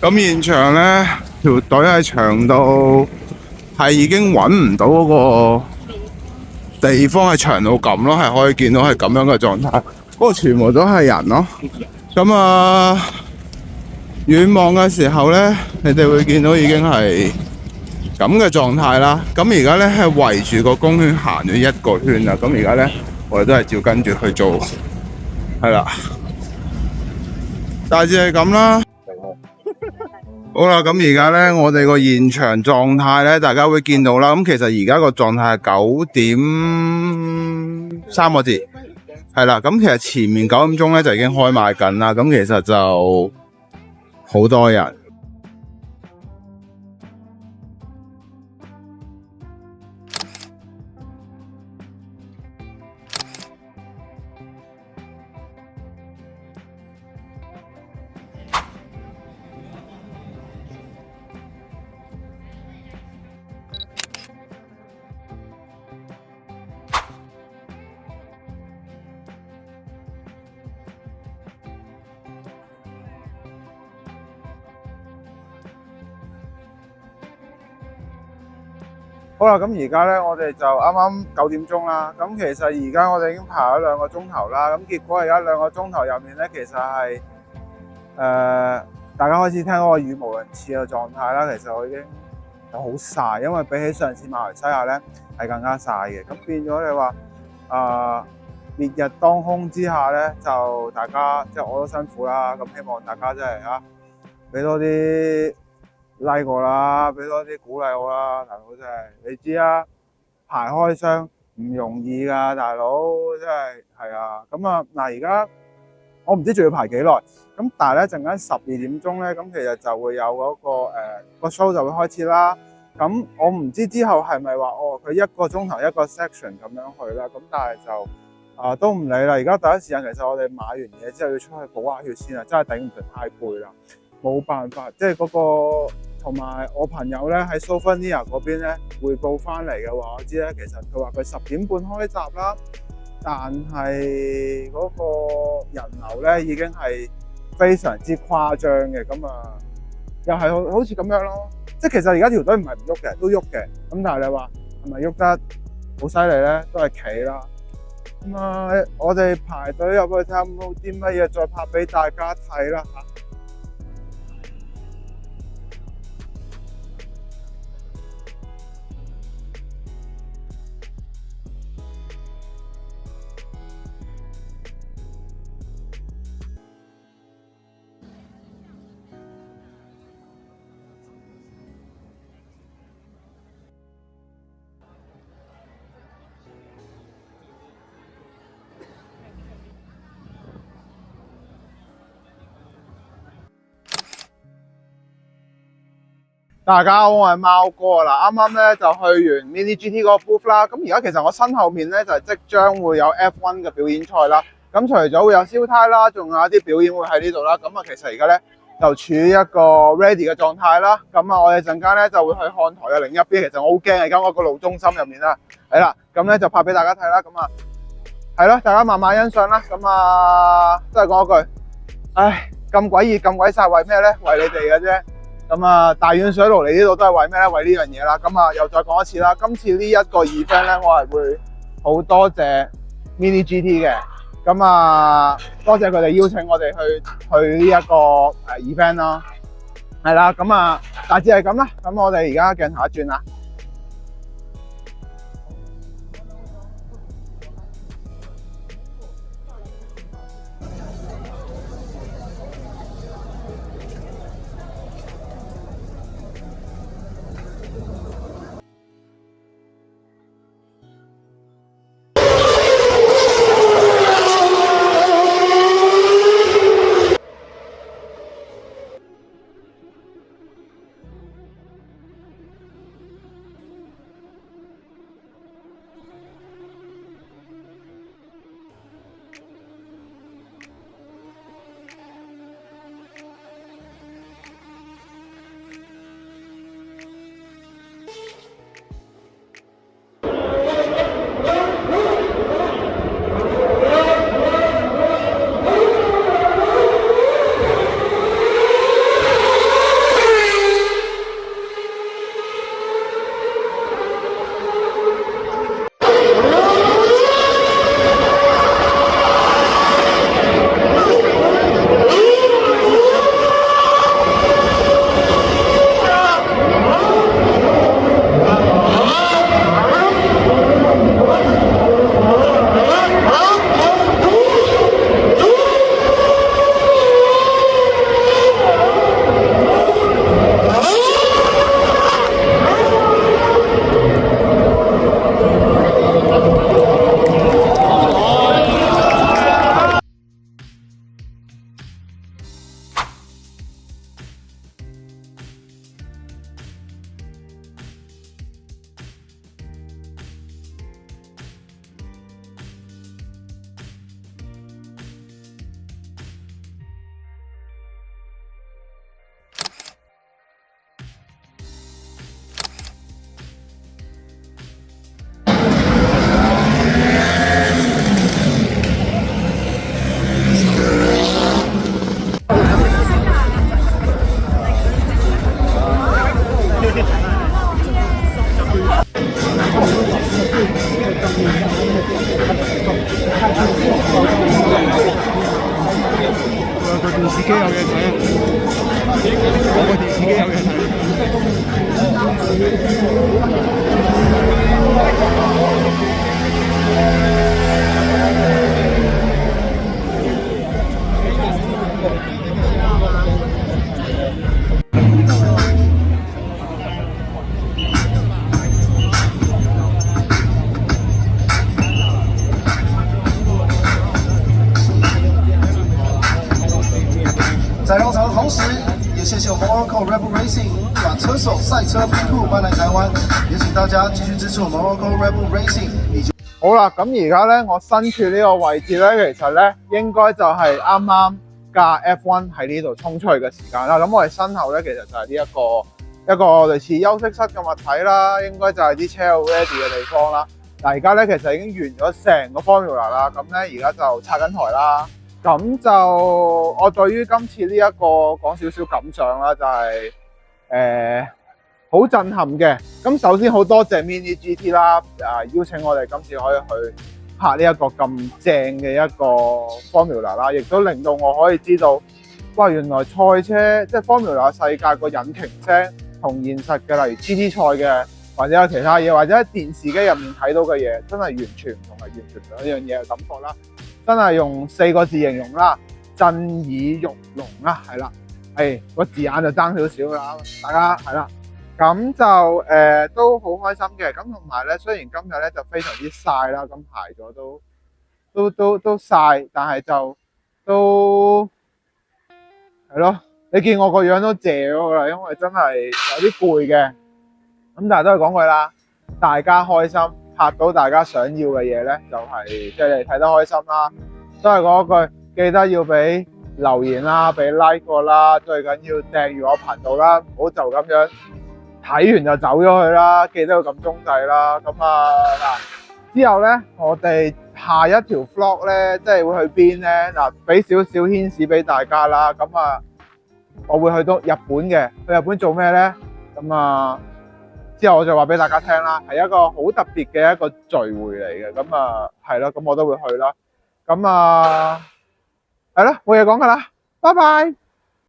咁現場咧條隊係長到係已經揾唔到嗰個地方係長到咁咯，係可以見到係咁樣嘅狀態。嗰個全部都係人咯。咁啊，遠望嘅時候咧，你哋會見到已經係咁嘅狀態啦。咁而家咧係圍住個公園行咗一個圈啦。咁而家咧我哋都係照跟住去做，係啦，大致係咁啦。好啦，咁而家咧，我哋個現場狀態咧，大家會見到啦。咁其實而家個狀態係9點3個字，係啦。咁其實前面9點鐘咧就已經開賣緊啦。咁其實就好多人。好啦，咁而家咧，我哋就啱啱9點鐘啦。咁其實而家我哋已經排咗2個鐘頭啦。咁結果而家2個鐘頭入面咧，其實係大家開始聽到個語無倫次嘅狀態啦。其實我已經好曬，因為比起上次馬來西亞咧係更加曬嘅。咁變咗你話烈日當空之下咧，就大家即係我都辛苦啦。咁希望大家真係俾多啲like 我啦，俾多啲鼓勵我啦，大佬真係你知啦，排開箱唔容易㗎，大佬真係啊。咁啊嗱，而家我唔知仲要排幾耐，咁但係咧陣間12點鐘咧，咁其實就會有嗰個show 就會開始啦。咁我唔知之後係咪話佢1個鐘頭1個 section 咁樣去啦。咁但係就都唔理啦。而家第一時間其實我哋買完嘢之後要出去補下血先啊，真係頂唔順，太攰啦，冇辦法，即係嗰個。同埋我朋友咧喺 Souvenir 嗰邊咧匯報翻嚟嘅話，我知咧其實佢話佢10點半開閘啦，但係嗰個人流咧已經係非常之誇張嘅。咁又係好似咁樣咯，即係其實而家條隊唔係唔喐嘅，都喐嘅。咁但係你話係咪喐得好犀利咧？都係企啦。咁我哋排隊入去睇下有冇啲乜嘢再拍俾大家睇啦嚇。大家好，我係貓哥啦。啱啱咧就去完 Mini GT 嗰個 booth 啦。咁而家其實我身後面咧就即將會有 F1 嘅表演賽啦。咁除咗會有燒胎啦，仲有一啲表演會喺呢度啦。咁其實而家咧就處於一個 ready 嘅狀態啦。咁我哋陣間咧就會去看台嘅另一邊。其實我好驚而家我個路中心入面啦。係啦，咁咧就拍俾大家睇啦。係咯，大家慢慢欣賞啦。都係講一句，唉，咁鬼熱咁鬼曬，為咩咧？為你哋嘅啫。大遠水路嚟呢度都係為咩咧？為呢樣嘢啦。又再講一次啦。今次呢一個 event 咧，我係會好多謝 Mini GT 嘅。多謝佢哋邀請我哋去呢一個event 啦。係啦，大致係咁啦。我哋而家鏡頭一轉啦。我個電視機有嘢睇。在龙城同時，也謝謝我們 Oracle Rebel Racing 把車手賽車拼圖搬來台灣，也請大家繼續支持我們 Oracle Rebel Racing。好啦，咁而家咧，我身處呢個位置咧，其實咧應該就係啱啱架 F1 喺呢度衝出去嘅時間啦。咁我哋身後咧，其實就係呢一個類似休息室嘅物體啦，應該就係啲車好 ready 嘅地方啦。嗱，而家咧其實已經完咗成個 Formula 啦，咁咧而家就拆緊台啦。咁就我對於今次呢一個講少少感想啦，就係好震撼嘅。咁首先好多謝 Mini GT 啦，邀請我哋今次可以去拍呢一個咁正嘅一個 Formula 啦，亦都令到我可以知道，哇！原來賽車即係 Formula 世界個引擎聲同現實嘅，例如 GT 賽嘅或者有其他嘢，或者喺電視機入面睇到嘅嘢，真係完全唔同，係完全兩樣嘢嘅感覺啦。真係用4個字形容啦，震耳欲聾啦，係啦，個字眼就爭少少啦，大家係啦，咁就都好開心嘅。咁同埋咧，雖然今日咧就非常之曬啦，咁排咗都曬，但係就都係咯。你見我個樣都謝咗啦，因為真係有啲攰嘅。咁但係都係講句啦，大家開心。拍到大家想要嘅嘢咧，就係即係你睇得開心啦。都係嗰句，記得要俾留言啦，俾 like 我啦，最緊要訂閱我頻道啦，唔好就咁樣睇完就走咗去啦。記得要撳鐘掣啦。咁嗱，之後咧，我哋下一條 vlog 咧，即係會去邊咧？嗱，俾少少牽示俾大家啦。咁我會去到日本嘅。去日本做咩咧？咁之後我就話俾大家聽啦，係一個好特別嘅一個聚會嚟嘅，咁係咯，咁我都會去啦，咁係咯，冇嘢講噶啦，拜拜。